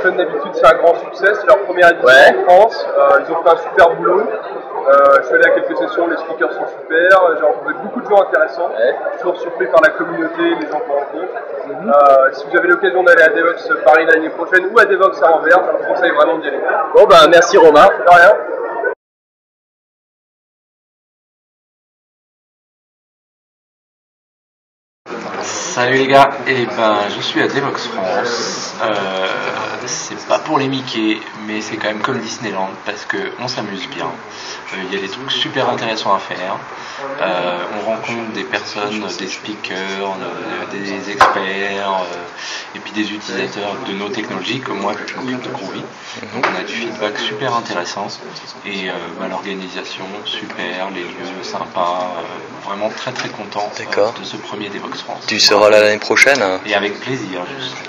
comme d'habitude, c'est un grand succès. C'est leur première édition en France. Ils ont fait un super boulot. Je suis allé à quelques sessions, les speakers sont super. J'ai rencontré beaucoup de gens intéressants. Je suis toujours surpris par la communauté, les gens qu'on rencontre. Si vous avez l'occasion d'aller à Devoxx Paris l'année prochaine ou à Devoxx à Anvers, je vous conseille vraiment d'y aller. Bon, bah merci Romain. De rien. Salut les gars, et ben je suis à Devoxx France. C'est pas pour les Mickey, mais c'est quand même comme Disneyland parce que on s'amuse bien. Il y a des trucs super intéressants à faire. On rencontre des personnes, des speakers, des experts, et puis des utilisateurs de nos technologies comme moi je m'occupe de Groovy. Donc on a du feedback super intéressant et l'organisation super, les lieux sympas, vraiment très très content de ce premier Devoxx France. Tu seras là l'année prochaine? Et avec plaisir.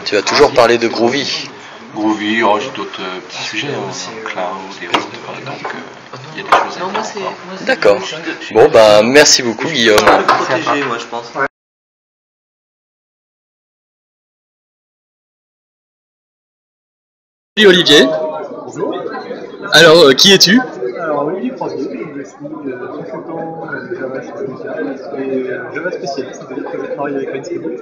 Tu vas toujours parler de Groovy? Groovy, j'ai d'autres petits sujets, cloud et autres, donc il y a des choses à faire. D'accord. Bon, bah merci beaucoup Guillaume. Protégé, moi je pense. Salut Olivier. Bonjour. Alors, qui es-tu? Alors, Olivier Crozier, je suis consultant Java spécial et Java spécialiste, c'est-à-dire que je travaille avec Ansible.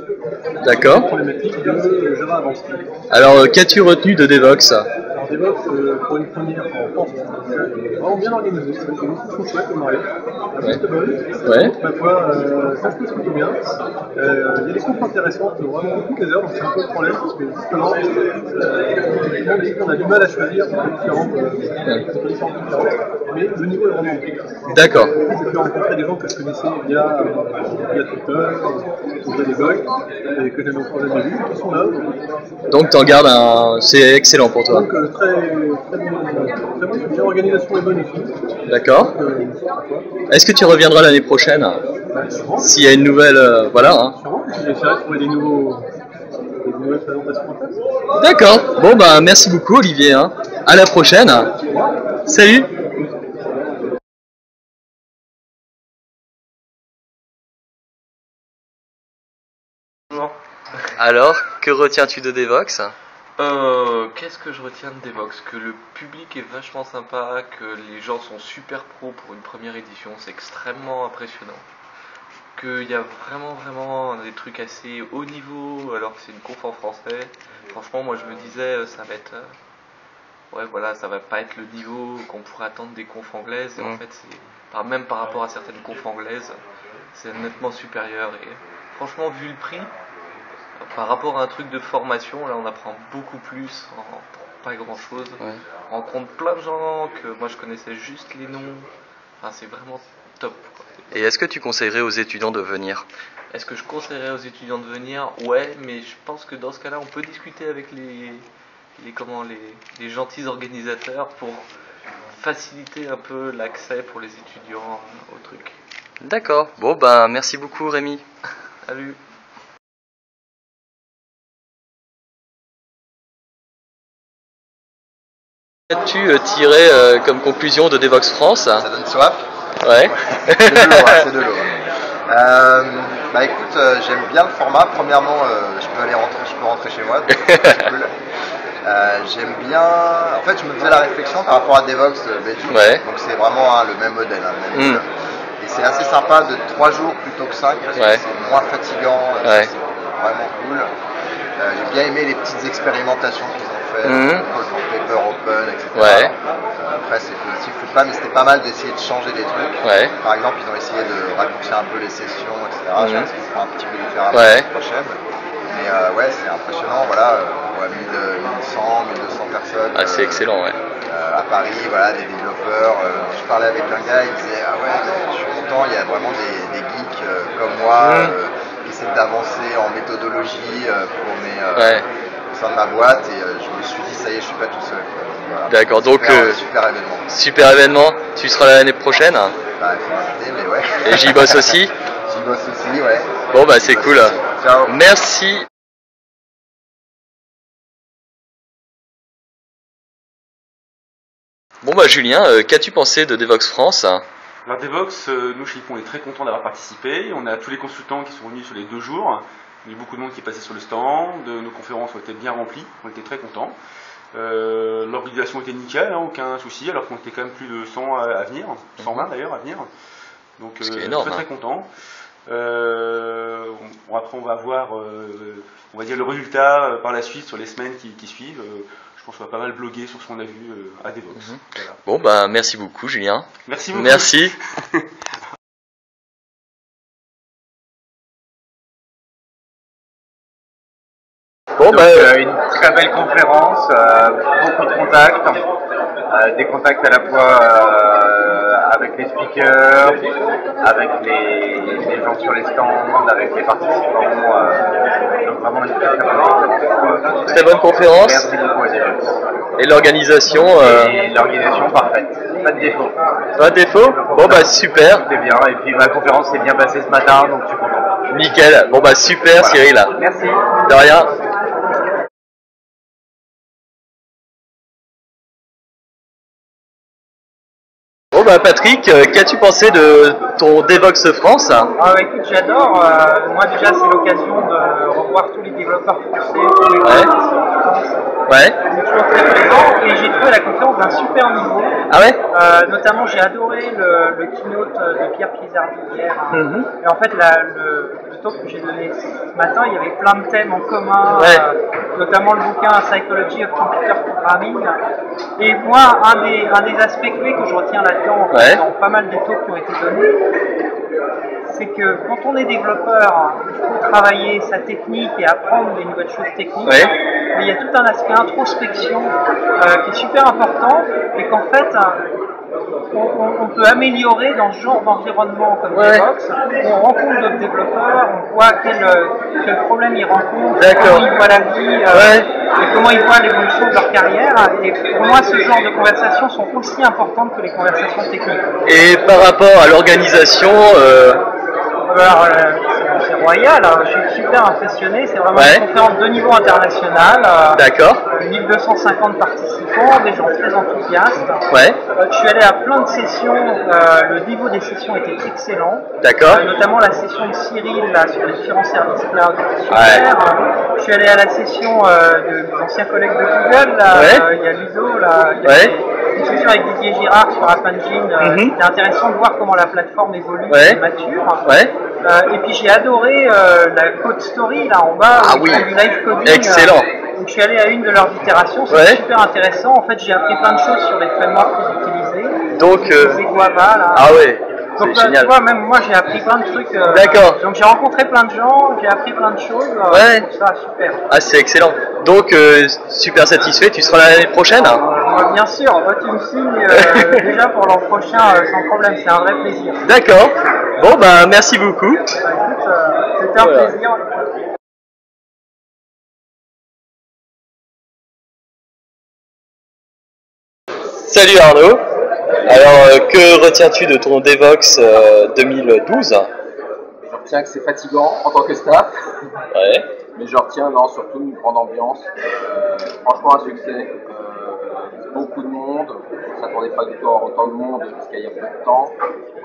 D'accord. Problématique de Java avancé. Alors, qu'as-tu retenu de Devoxx? Alors, Devoxx, pour une première en France, c'est vraiment bien organisé, c'est une discussion chouette comme Mario. Ouais. Ouais. Ma foi, ça se passe plutôt bien. Il y a des confs intéressantes vraiment toutes les heures, donc c'est un peu le problème parce que justement, on a du mal à choisir différentes conférences, mais le niveau est vraiment bon. D'accord. J'ai pu rencontrer des gens que je connaissais via Twitter, via des blogs, et que j'avais encore jamais vus, qui sont là. Donc t'en gardes un... C'est excellent pour toi. Donc très bien, l'organisation est bonne aussi. D'accord. Est-ce que tu reviendras l'année prochaine? S'il y a une nouvelle... voilà. Hein. Sûrement, j'essaierai de trouver des nouvelles présentations. D'accord. Bon bah merci beaucoup Olivier. Hein. À la prochaine. Salut. Alors, que retiens-tu de Devoxx? Qu'est-ce que je retiens de Devoxx? Que le public est vachement sympa, que les gens sont super pros pour une première édition, c'est extrêmement impressionnant. Qu'il y a vraiment des trucs assez haut niveau alors que c'est une conf en français. Franchement, moi je me disais, ça va être... ouais voilà, ça va pas être le niveau qu'on pourrait attendre des confs anglaises. Et en fait, même par rapport à certaines confs anglaises, c'est nettement supérieur. Et franchement, vu le prix... par rapport à un truc de formation, là on apprend beaucoup plus en pas grand chose. Ouais. On rencontre plein de gens que moi je connaissais juste les noms. Enfin, c'est vraiment top, quoi. Et est-ce que tu conseillerais aux étudiants de venir? Est-ce que je conseillerais aux étudiants de venir? Ouais, mais je pense que dans ce cas-là on peut discuter avec les gentils organisateurs pour faciliter un peu l'accès pour les étudiants au truc. D'accord. Bon bah merci beaucoup Rémi. Salut. Qu'as-tu tiré comme conclusion de Devoxx France? Ça donne soif. Ouais. C'est de l'eau. Bah écoute, j'aime bien le format. Premièrement, je peux rentrer chez moi, donc c'est cool. J'aime bien. En fait, je me faisais la réflexion par rapport à Devoxx Belgique. Ouais. Donc c'est vraiment le même modèle. Le même modèle. Et c'est assez sympa de 3 jours plutôt que 5 parce que c'est moins fatigant. C'est vraiment cool. J'ai bien aimé les petites expérimentations qu'ils ont fait, paper open, etc. Ouais. Après c'est aussi pas, mais c'était pas mal d'essayer de changer des trucs. Ouais. Par exemple, ils ont essayé de raccourcir un peu les sessions, etc. Je pense qu'ils feront un petit peu différemment l'année prochaine. Mais ouais, c'est impressionnant, voilà, 1100, 1200 personnes. Ah, c'est excellent, ouais. À Paris, voilà, des développeurs. Je parlais avec un gars, il disait ah ouais, je suis content, il y a vraiment des geeks comme moi. Qui essaient d'avancer en méthodologie pour au sein de ma boîte et je me suis dit ça y est, je suis pas tout seul. Voilà. D'accord, donc super événement. Super événement. Tu seras là l'année prochaine? Bah il faut inviter, mais ouais. Et j'y bosse aussi? J'y bosse aussi, ouais. Bon bah c'est cool. Ciao. Merci. Bon bah Julien, qu'as-tu pensé de Devoxx France? Alors Devoxx, nous chez Ypon, on est très contents d'avoir participé. On a tous les consultants qui sont venus sur les 2 jours. Il y a eu beaucoup de monde qui est passé sur le stand. Nos conférences ont été bien remplies. On était très contents. L'organisation était nickel, hein, aucun souci, alors qu'on était quand même plus de 100 à venir, 120 d'ailleurs à venir. Donc énorme, très content. Après on va voir on va dire le résultat par la suite sur les semaines qui suivent. Je pense qu'on va pas mal bloguer sur ce qu'on a vu à Devox. Voilà. Bon bah merci beaucoup Julien. Merci beaucoup. Merci. Bon, une très belle conférence, beaucoup de contacts, des contacts à la fois avec les speakers, avec les gens sur les stands, avec les participants. Donc vraiment une très bonne conférence. Très bonne conférence. Merci beaucoup à Devox. Et l'organisation Et l'organisation parfaite, pas de défaut. Pas de défaut? Bon bah super. C'était bien, et puis ma conférence s'est bien passée ce matin, donc je suis content. Nickel. Bon bah super, voilà. Cyril. Merci. De rien. Bon bah Patrick, qu'as-tu pensé de ton Devox France? Écoute, j'adore. Moi déjà c'est l'occasion de revoir tous les développeurs français, tous les Ouais. C'est toujours très plaisant et j'ai trouvé la conférence d'un super niveau. Ah ouais? Notamment j'ai adoré le keynote de Pierre Pizzardi hier. Et en fait le talk que j'ai donné ce matin, il y avait plein de thèmes en commun, notamment le bouquin Psychology of Computer Programming. Et moi, un des aspects clés que je retiens là-dedans, dans pas mal des talks qui ont été donnés, c'est que quand on est développeur, il faut travailler sa technique et apprendre des nouvelles choses techniques. Mais il y a tout un aspect introspection qui est super important et qu'en fait, on peut améliorer dans ce genre d'environnement comme Devox. On rencontre d'autres développeurs, on voit quel problème ils rencontrent, comment ils voient la vie et comment ils voient l'évolution de leur carrière. Et pour moi, ce genre de conversations sont aussi importantes que les conversations techniques. Et par rapport à l'organisation c'est royal, je suis super impressionné, c'est vraiment une conférence de niveau international. D'accord. 1250 participants, des gens très enthousiastes. Je suis allé à plein de sessions, le niveau des sessions était excellent. D'accord. Notamment la session de Cyril là, sur les différents services cloud, super. Je suis allé à la session de l'ancien collègue de Google, là, il y a Ludo, là, il y a une session avec Didier Girard sur App Engine. C'était intéressant de voir comment la plateforme évolue et mature. Et puis j'ai adoré la code story là en bas, du live coding. Excellent. Donc je suis allé à une de leurs itérations, c'était super intéressant. En fait, j'ai appris plein de choses sur les frameworks qu'ils utilisaient. Donc, c'est Guava là. Ah ouais. Donc c'est génial. tu vois, même moi j'ai appris plein de trucs. D'accord. Donc j'ai rencontré plein de gens, j'ai appris plein de choses. Ça, super. Ah, c'est excellent. Donc, super satisfait. Tu seras là l'année prochaine? Bien sûr, tu me signes déjà pour l'an prochain sans problème, c'est un vrai plaisir. D'accord. Bon, bah merci beaucoup. Écoute, c'était un plaisir. Salut Arnaud. Alors, que retiens-tu de ton Devox 2012? Je retiens que c'est fatigant en tant que staff. Mais je retiens surtout une grande ambiance. Franchement, un succès. Beaucoup de monde. On ne s'attendait pas du tout à autant de monde jusqu'à il y a peu de temps.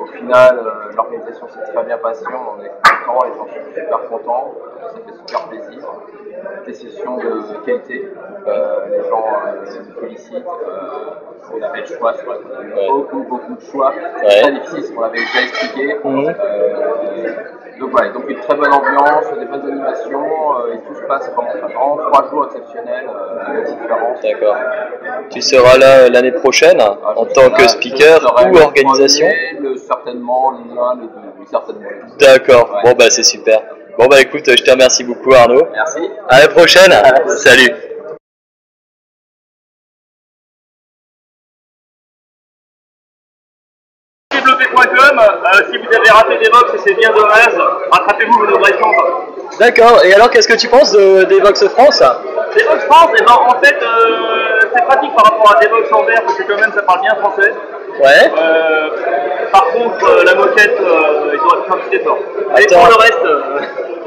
Au final, l'organisation s'est très bien passée. On est contents, les gens sont super contents. Ça fait super plaisir. Des sessions de qualité. Les gens nous félicitent. On avait le choix sur beaucoup de choix. C'est très difficile, ce qu'on avait déjà expliqué. Donc voilà, donc une très bonne ambiance, des bonnes animations, et tout se passe vraiment 3 jours exceptionnels avec différence. D'accord. Tu seras là l'année prochaine en tant que speaker ou organisation? Certainement, l'un, les deux, certainement. D'accord, bon bah c'est super. Bon bah écoute, je te remercie beaucoup Arnaud. Merci. À la prochaine. Salut. Si vous avez raté Devox et c'est bien dommage, rattrapez-vous, vous devrez prendre. D'accord, et alors qu'est-ce que tu penses de Devox France? Devox France, en fait, c'est pratique par rapport à Devox Anvers parce que quand même ça parle bien français. Par contre, la moquette, ils auraient fait un petit effort. Et pour le reste...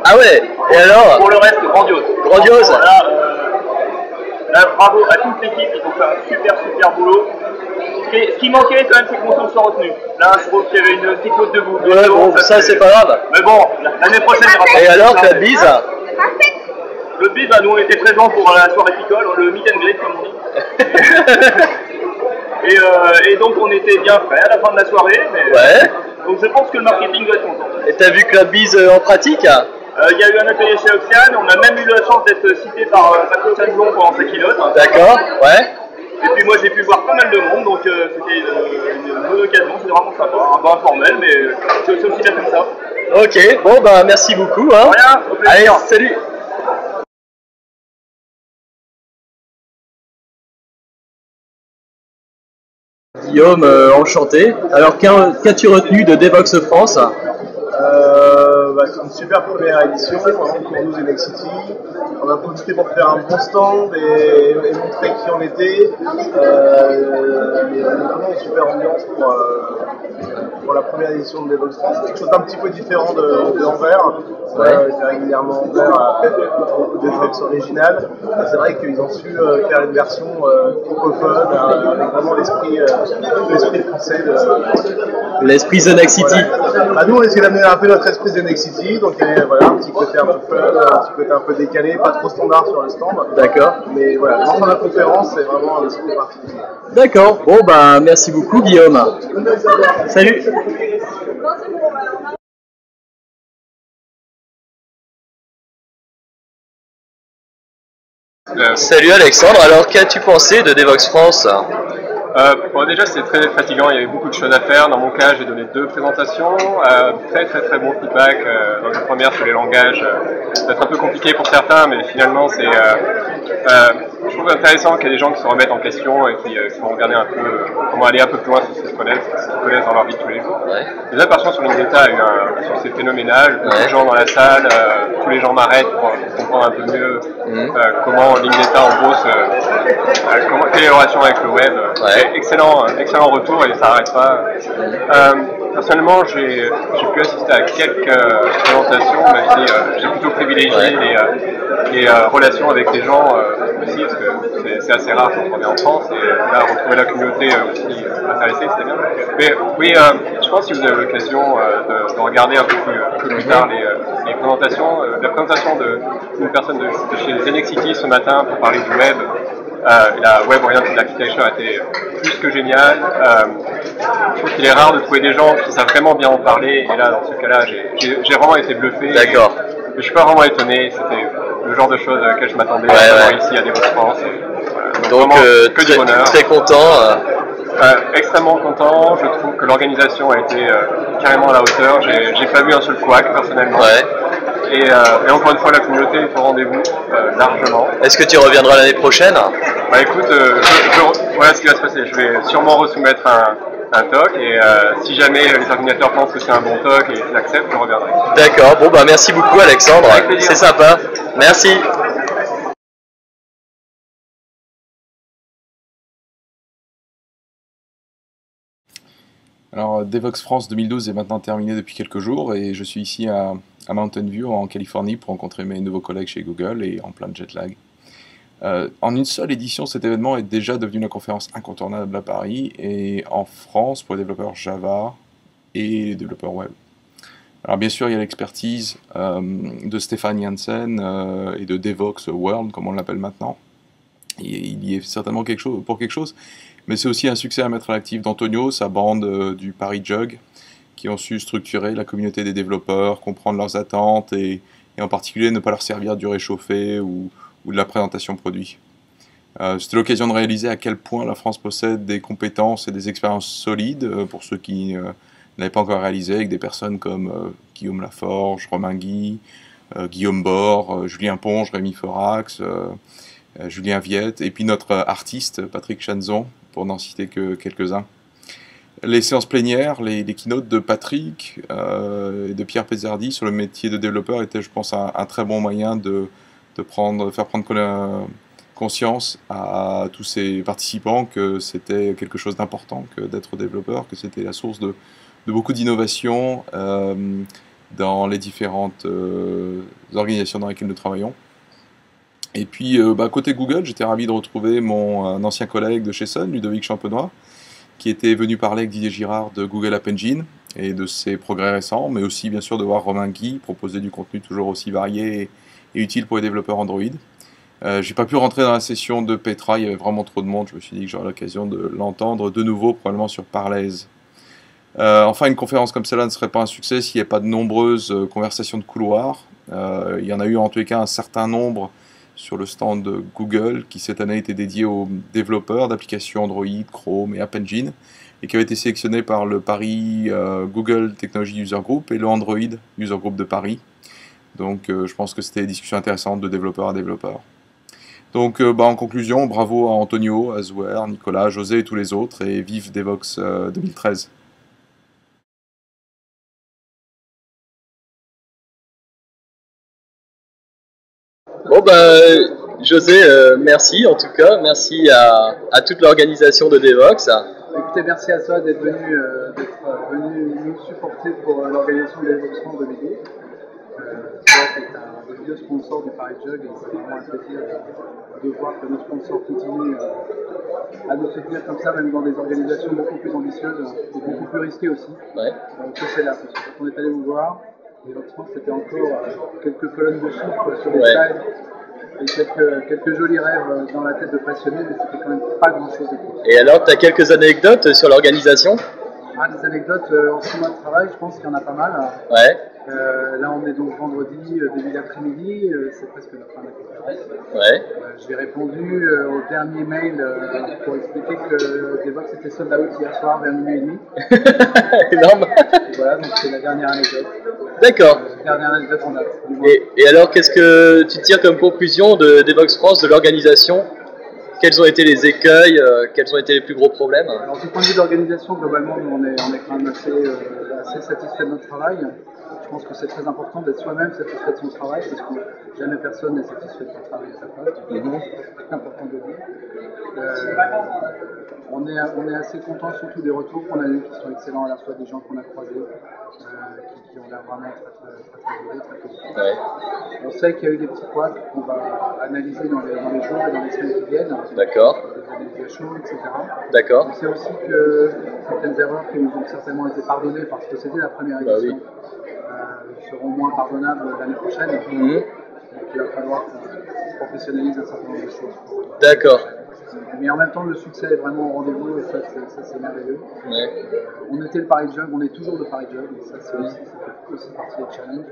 Ah ouais, et alors? Pour le reste, grandiose. Grandiose. Là, bravo à toute l'équipe, ils ont fait un super boulot. Ce qui manquait quand même, c'est que mon son soit retenu. Là, je trouve qu'il y avait une petite faute de bout. Bon, ça c'est pas grave. Mais bon, l'année prochaine, il y aura pas. Et alors, ta bise? Le de plus, nous on était présents pour la soirée picole, le meet and greet comme on dit. Et donc on était bien frais à la fin de la soirée. Mais, donc je pense que le marketing doit être content. Et t'as vu ClubBiz en pratique? Il y a eu un atelier chez Oxiane, on a même eu la chance d'être cité par Patrick Chanzon pendant sa keynote. D'accord, ouais. Et puis moi j'ai pu voir pas mal de monde, donc c'était une bonne occasion, c'était vraiment sympa, un peu informel, mais c'est aussi bien comme ça. Ok, bon bah merci beaucoup. Hein. Rien, au plaisir. Allez, salut. Guillaume, enchanté. Alors qu'as-tu retenu de Devoxx France? C'est une super première édition, vraiment pour nous et Nexity. On a profité pour faire un bon stand et montrer qui on était. Il y a vraiment une super ambiance pour la première édition de Devoxx France. C'est quelque chose d'un petit peu différent de Anvers. C'est régulièrement Anvers à des Devoxx originales. C'est vrai qu'ils ont su faire une version francophone avec vraiment l'esprit français. L'esprit The Next City. Nous on essaie d'amener un peu notre esprit The Next City, donc voilà, un petit côté un peu fun, un petit côté un peu décalé, pas trop standard sur le stand. D'accord. Mais voilà, dans la conférence, c'est vraiment un esprit particulier. D'accord, bon bah merci beaucoup Guillaume. Salut. Salut Alexandre, alors qu'as-tu pensé de Devoxx France? Bon, déjà c'était très fatigant, il y avait beaucoup de choses à faire. Dans mon cas j'ai donné 2 présentations, très bon feedback. Dans la première sur les langages, peut-être un peu compliqué pour certains, mais finalement c'est je trouve intéressant qu'il y ait des gens qui se remettent en question et qui vont regarder un peu comment aller un peu plus loin sur ce qu'ils connaissent dans leur vie de tous les jours. Les impressions sur LinkedIn a eu un succès phénoménal, beaucoup de gens dans la salle, tous les gens m'arrêtent pour comprendre un peu mieux comment LinkedIn en gros quelle est la relation avec le web. Excellent retour et ça n'arrête pas. Personnellement, j'ai pu assister à quelques présentations, même si j'ai plutôt privilégié les relations avec les gens aussi, parce que c'est assez rare quand on est en France, et là, retrouver la communauté aussi intéressée, c'était bien. Mais oui, je pense que si vous avez l'occasion de regarder un peu plus tard les présentations, la présentation d'une personne de chez The Next City ce matin pour parler du web, la Web Oriented Architecture a été plus que géniale. Je trouve qu'il est rare de trouver des gens qui savent vraiment bien en parler, et là, dans ce cas-là, j'ai vraiment été bluffé. D'accord. Je suis pas vraiment étonné, c'était le genre de choses auxquelles je m'attendais ici à Devoxx France. Donc que du bonheur. Très content. Extrêmement content, je trouve que l'organisation a été carrément à la hauteur. J'ai pas vu un seul couac personnellement. Et encore une fois, la communauté est au rendez-vous largement. Est-ce que tu reviendras l'année prochaine? Bah écoute, voilà ce qui va se passer. Je vais sûrement resoumettre un talk et si jamais les organisateurs pensent que c'est un bon talk et qu'ils acceptent, je reviendrai. D'accord, bon bah merci beaucoup Alexandre, c'est sympa. Merci. Alors, Devoxx France 2012 est maintenant terminé depuis quelques jours et je suis ici à Mountain View en Californie pour rencontrer mes nouveaux collègues chez Google et en plein jet lag. En une seule édition, cet événement est déjà devenu la conférence incontournable à Paris et en France pour les développeurs Java et les développeurs web. Alors bien sûr, il y a l'expertise de Stefan Janssen et de Devoxx World, comme on l'appelle maintenant. Il y est certainement quelque chose, mais c'est aussi un succès à mettre à l'actif d'Antonio, sa bande du Paris Jug, qui ont su structurer la communauté des développeurs, comprendre leurs attentes et en particulier ne pas leur servir du réchauffé ou de la présentation produit. C'était l'occasion de réaliser à quel point la France possède des compétences et des expériences solides, pour ceux qui n'avaient pas encore réalisé, avec des personnes comme Guillaume Laforge, Romain Guy, Guillaume Bord, Julien Ponge, Rémi Forax, Julien Viette, et puis notre artiste Patrick Chanzon, pour n'en citer que quelques-uns. Les séances plénières, les keynotes de Patrick et de Pierre Pezzardi sur le métier de développeur étaient, je pense, un très bon moyen de faire prendre conscience à tous ces participants que c'était quelque chose d'important que d'être développeur, que c'était la source de beaucoup d'innovation dans les différentes organisations dans lesquelles nous travaillons. Et puis, côté Google, j'étais ravi de retrouver mon ancien collègue de chez Sun, Ludovic Champenois, qui était venu parler avec Didier Girard de Google App Engine et de ses progrès récents, mais aussi bien sûr de voir Romain Guy proposer du contenu toujours aussi varié et utile pour les développeurs Android. J'ai pas pu rentrer dans la session de Petra, il y avait vraiment trop de monde, je me suis dit que j'aurais l'occasion de l'entendre de nouveau, probablement sur Parlez. Enfin, une conférence comme celle-là ne serait pas un succès s'il n'y avait pas de nombreuses conversations de couloir. Il y en a eu en tous les cas un certain nombre sur le stand de Google, qui cette année était dédié aux développeurs d'applications Android, Chrome et App Engine, et qui avait été sélectionné par le Paris Google Technology User Group et le Android User Group de Paris. Donc je pense que c'était des discussions intéressantes de développeur à développeur. Donc en conclusion, bravo à Antonio, à Zouer, Nicolas, José et tous les autres, et vive Devoxx 2013. Bon José, merci en tout cas, merci à toute l'organisation de Devoxx. Écoutez, merci à toi d'être venu nous supporter pour l'organisation de Devoxx France 2012. Toi qui est un des vieux sponsors du Paris Jug, et c'est vraiment un plaisir de voir que nos sponsors continuent à nous soutenir comme ça, même dans des organisations beaucoup plus ambitieuses et beaucoup plus risquées aussi. Ouais. Que c'est là, parce que quand on est allé vous voir, Devoxx France, c'était encore quelques colonnes de chiffres sur les ouais. slides et quelques jolis rêves dans la tête de passionnés, mais c'était quand même pas grand chose de plus. Et alors, tu as quelques anecdotes sur l'organisation? Des anecdotes en 6 mois de travail, je pense qu'il y en a pas mal. Ouais. Là, on est donc vendredi, début d'après-midi, c'est presque la fin de la conférence. Ouais. J'ai répondu au dernier mail pour expliquer que Devoxx était sold out hier soir vers minuit et demi. Énorme. Voilà, donc c'est la dernière anecdote. D'accord. Dernière anecdote en date. Et alors, qu'est-ce que tu tires comme conclusion de Devoxx France, de l'organisation? Quels ont été les écueils? Quels ont été les plus gros problèmes? Alors, du point de vue de l'organisation, globalement, on est quand même assez satisfait de notre travail. Je pense que c'est très important d'être soi-même satisfait de son travail, parce que jamais personne n'est satisfait de son travail à sa place. C'est important de le dire. On est assez content surtout des retours qu'on a eu, qui sont excellents, à la fois des gens qu'on a croisés, qui ont l'air vraiment très positifs. Ouais. On sait qu'il y a eu des petits couacs qu'on va analyser dans les jours et dans les semaines qui viennent. D'accord. Des analysations, etc. D'accord. On sait aussi que certaines erreurs qui nous ont certainement été pardonnées parce que c'était la première édition seront moins pardonnables l'année prochaine. Donc il va falloir qu'on professionnalise un certain nombre de choses. D'accord. Mais en même temps, le succès est vraiment au rendez-vous et ça c'est merveilleux. Ouais. On était le Paris Jug, on est toujours le Paris Jug, et ça fait aussi partie des challenges.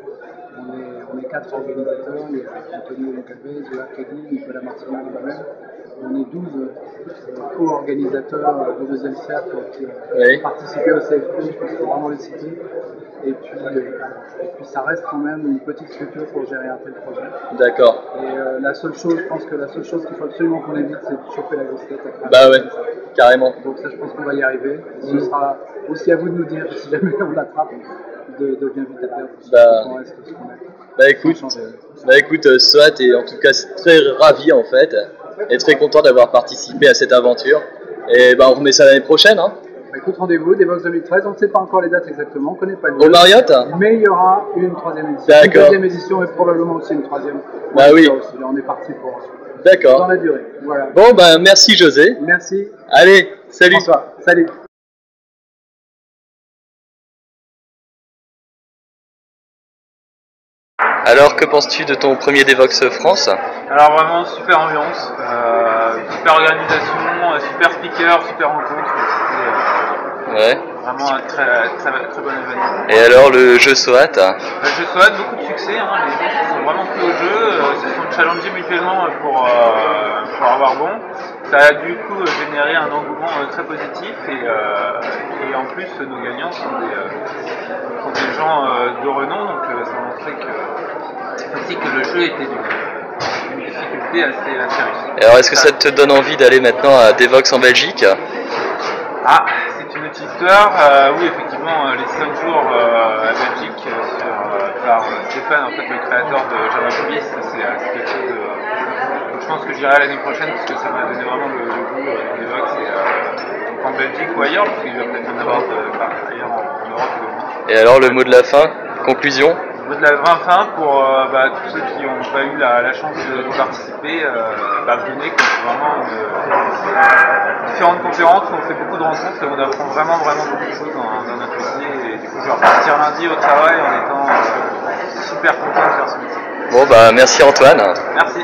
On est 4 organisateurs, il y a Antonio Lencalvé, Zola Kelly, Nicolas Martinez et moi-même. On est 12 co-organisateurs du deuxième cercle qui ont participé au CFP, je pense qu'il faut vraiment les citer. Et puis ça reste quand même une petite structure pour gérer un tel projet. D'accord. Et la seule chose, je pense que la seule chose qu'il faut absolument qu'on évite, c'est de choper la grosse tête. Bah ouais, carrément. Donc ça, je pense qu'on va y arriver. Ce sera aussi à vous de nous dire, si jamais on l'attrape, de bien vite à perdre. Bah écoute, Soit est en tout cas très ravi en fait, et très content d'avoir participé à cette aventure. Et bah on remet ça l'année prochaine, hein. Bah écoute, rendez-vous, Devoxx 2013, on ne sait pas encore les dates exactement, on ne connaît pas le lieu. Au Marriott? Mais il y aura une troisième édition. D'accord. Une deuxième édition et probablement aussi une troisième. Bah oui. Là, on est parti pour D'accord. dans la durée. Voilà. Bon bah merci José. Merci. Allez, salut. François, salut. Alors, que penses-tu de ton premier Devoxx France? Alors vraiment, super ambiance, super organisation, super speaker, super rencontre. C'était vraiment un très bon événement. Et alors, le jeu SWAT? Le jeu SWAT, beaucoup de succès, hein, les gens se sont vraiment pris au jeu, se sont challengés mutuellement pour avoir bon. Ça a du coup généré un engouement très positif et en plus nos gagnants sont des gens de renom, donc ça montrait aussi que le jeu était d'une difficulté assez réussie. Et alors est-ce que ça te donne envie d'aller maintenant à Devoxx en Belgique? Ah, c'est une autre histoire. Oui, effectivement, les 5 jours à Belgique par Stéphane, en fait, le créateur de Java Police, c'est quelque chose de... Donc, je pense que j'irai l'année prochaine parce que ça m'a donné vraiment le goût de Devoxx en Belgique ou ailleurs, parce qu'il va peut-être en avoir ailleurs en Europe et dans le monde. Et alors le mot de la fin, conclusion? Le mot de la fin pour tous ceux qui n'ont pas eu la chance de participer, venez, c'est vraiment différentes conférences, on fait beaucoup de rencontres et on apprend vraiment beaucoup de choses dans notre métier. Et du coup, je vais repartir lundi au travail en étant super content de faire ce métier. Bon, bah merci Antoine. Merci.